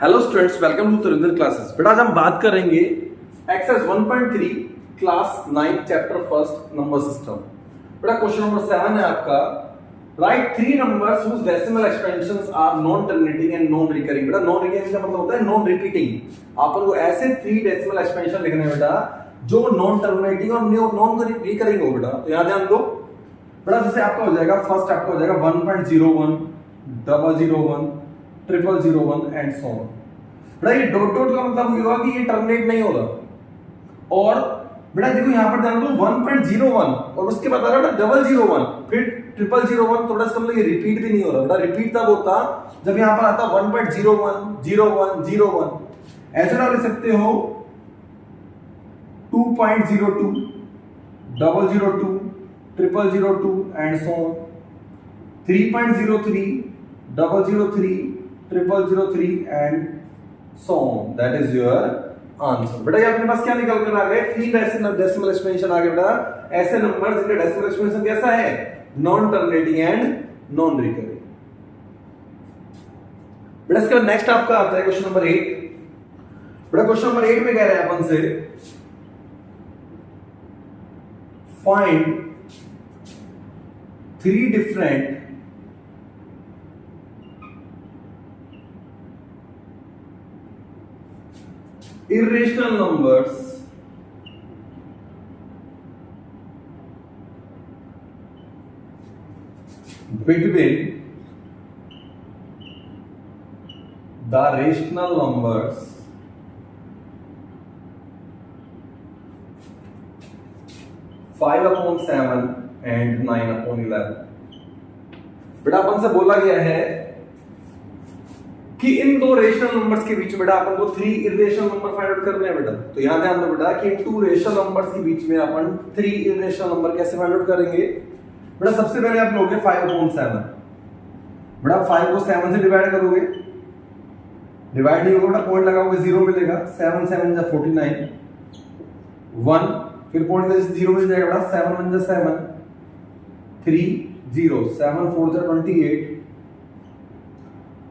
Hello students, welcome to Tarinder classes. बेटा आज हम बात करेंगे exercise 1.3 class 9 chapter first number system. बेटा क्वेश्चन नंबर 7 है आपका, write 3 numbers whose decimal expansions are non terminating and non recurring। बेटा नॉन रिकरिंग का मतलब होता है नॉन रिपीटिंग। अपन को ऐसे 3 डेसिमल एक्सपेंशन लिखने हैं बेटा जो नॉन टर्मिनेटिंग और नॉन रिकरिंग हो। बेटा तो यहां ध्यान दो बेटा, जैसे आपका हो जाएगा फर्स्ट आपका हो जाएगा 1.01 001 0001 एंड सो ऑन। बेटा ये डॉट डॉट का मतलब ये हुआ कि ये टर्मिनेट नहीं हो रहा। और बेटा देखो यहां पर ध्यान दो 1.01 और उसके बाद आ रहा है 001 फिर 0001, थोड़ा सा मतलब ये रिपीट भी नहीं हो रहा। बेटा रिपीट तब होता जब यहां पर आता 1.01 01 01। ऐसे डाल सकते हो 2.02 002 0002 and so on, 3.03 003 0003 and so on। that is your answer। बेटा ये अपने पास क्या निकल कर आ गए, 3 डेसिमल एक्सपेंशन आ गए। बेटा ऐसे नंबर जिनका डेसिमल एक्सपेंशन कैसा है, non terminating and non recurring. बेटा इसके बाद नेक्स्ट आपका आता है क्वेश्चन नंबर 8। बेटा क्वेश्चन नंबर 8 में कह रहे हैं अपन से find 3 different irrational numbers between the rational numbers 5/7 and 9/11। बेटा अपन से बोला गया है कि इन दो रेशनल नंबर्स के बीच में बेटा अपन को 3 इरेशनल नंबर फाइंड आउट करने हैं। बेटा तो यहां ध्यान दो बेटा कि इन 2 रेशनल नंबर्स के बीच में अपन 3 इरेशनल नंबर कैसे फाइंड आउट करेंगे। बेटा सबसे पहले आप लोगे 5/7। बेटा 5 को 7 से डिवाइड करोगे, डिवाइड नहीं होगा बेटा पॉइंट लगाओगे 0 मिलेगा, 7 7 जा 49 1 फिर पॉइंट का 0 मिल जाएगा बेटा, 7 1 जा 7 3 0 7 4 जा 28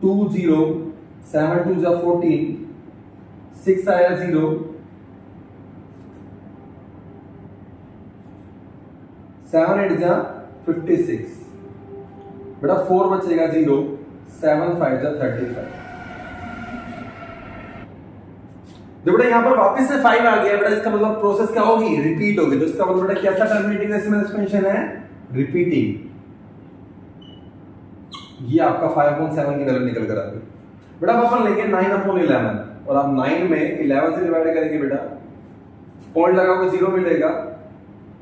2 0 7 2 जा 14 6 आया 0 7 8 जा 56 बेटा 4 बचेगा 0 7 5 जा 35। देखो बेटा यहां पर वापस से 5 आ गया। बेटा इसका मतलब प्रोसेस क्या होगी, रिपीट होगी। तो इसका मतलब बेटा कैसा टर्मिनेटिंग डेसिमल एक्सपेंशन है, रिपीटिंग। ये आपका 5/7 की वैल्यू निकल कर आ गई। बेटा अपन लेंगे 9/11 और आप 9 में 11 से डिवाइड करेंगे बेटा, पॉइंट लगाओगे 0 मिलेगा,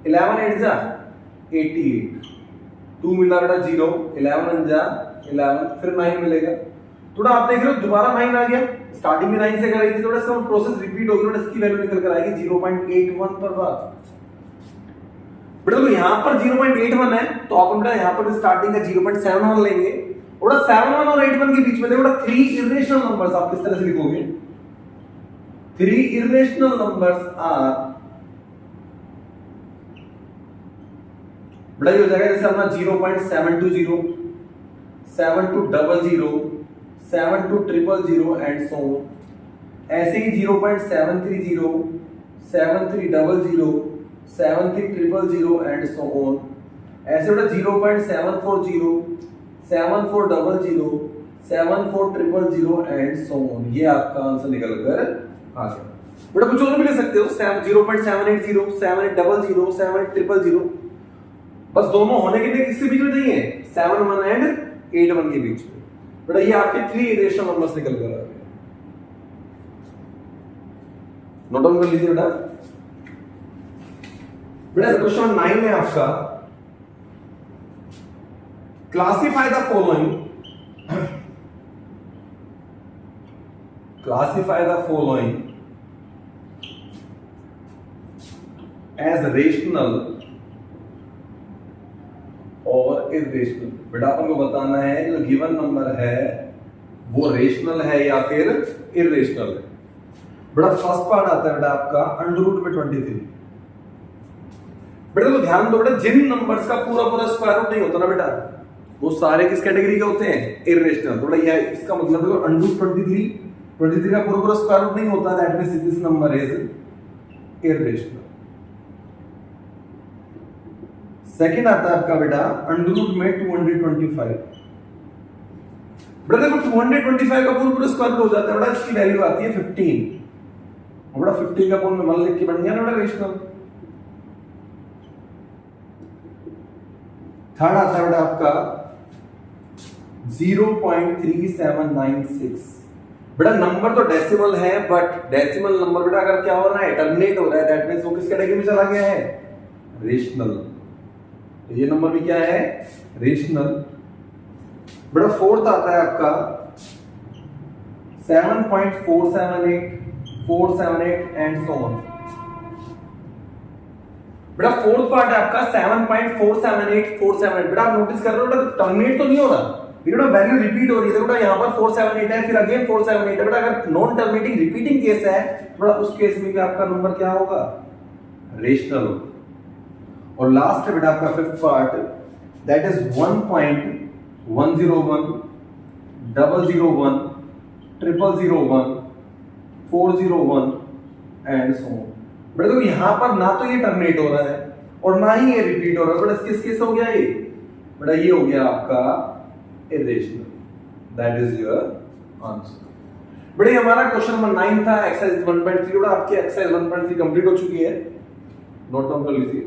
11 8 जा 88 2 मिला बेटा 0 11 1 जा 11 फिर 9 मिलेगा। थोड़ा आप देख रहे हो दोबारा 9 आ गया, स्टार्टिंग में 9 से कर रही थी, थोड़ा सा प्रोसेस रिपीट होगी। बेटा इसकी वैल्यू निकल कर आएगी 0.81 पर बार। बेटा तो यहां पर 0.81 है तो आप बेटा यहां पर स्टार्टिंग का 0.71 लेंगे। और 71 और 81 के बीच में देखो 3 इरेशनल नंबर्स आप किस तरह से लिखोगे, 3 इरेशनल नंबर्स आर बेटा ये हो जाएगा जैसे अपना 0.720 7200 7200 एंड सो ऑन। ऐसे ही 0.730 7300 7300 एंड सो ऑन। ऐसे बेटा 0.740 7400 7400 एंड सो ऑन। ये आपका आंसर निकल कर आ गया। बेटा कुछ और भी ले सकते हो, 0.780 7800 7800। बस दोनों होने के लिए किसके बीच में नहीं है, 71 एंड 81 के बीच में। बेटा ये आपके 3 इरेशनल नंबर्स निकल कर आ गए। नोट डाउन कर लीजिए बेटा। बेटा क्वेश्चन 9 में आपका classify the following as rational और इरेशनल। बेटा अपन को बताना है जो गिवन नंबर है वो रेशनल है या फिर इरेशनल है। बेटा फर्स्ट पार्ट आता है बेटा आपका अंडर रूट में 23। बेटा तो ध्यान दो बेटा, जिन नंबर्स का पूरा पूरा स्क्वायर रूट नहीं होता ना बेटा, वो सारे किस कैटेगरी के होते हैं, इरेशनल। थोड़ा यह इसका मतलब है अंडर 23 23 का पूरा स्क्वायर रूट नहीं होता, that means this number is irrational. Second आता है आपका बेटा अंडर रूट में 225। बेटा देखो 225 का पूरा स्क्वायर रूट हो जाता है बेटा, इसकी वैल्यू आती है 15। और बेटा 15 का पूर्ण में 1 लिख के बन गया ना बेटा रेशनल। थर्ड आता है बेटा आपका 0.3796। बेटा नंबर तो डेसिमल है, बट डेसिमल नंबर बेटा अगर क्या हो रहा है, टर्मिनेट हो रहा है, दैट मींस वो किस कैटेगरी में चला गया है, रेशनल। तो ये नंबर भी क्या है, रेशनल। बेटा फोर्थ आता है आपका 7.478, 478 एंड सो ऑन। बेटा फोर्थ पार्ट है आपका 7.478, 478। बेटा आप नोटिस कर रहे हो बेटा टर्मिनेट तो नहीं हो रहा, बेटा वैल्यू रिपीट हो रही है। बेटा यहाँ पर 478 है, फिर अगेन 478 है। बेटा अगर नॉन टर्मिनेटिंग रिपीटिंग केस है, बेटा उस केस में भी आपका नंबर क्या होगा, रेशनल होगा। और लास्ट है बेटा आपका fifth part, that is 1.101, 001, 001, 401 and so on. बेटा देखो यहां पर ना तो ये टर्मिनेट हो रहा है और ना ही ये रिपीट हो रहा है। बेटा किस केस हो गया ये, बेटा ये हो गया आपका irrational. That is your answer. बेटा हमारा क्वेश्चन नंबर 9 था, एक्सरसाइज 1.3। बेटा आपकी एक्सरसाइज 1.3 कंप्लीट हो चुकी है, नोट डाउन कर लीजिए।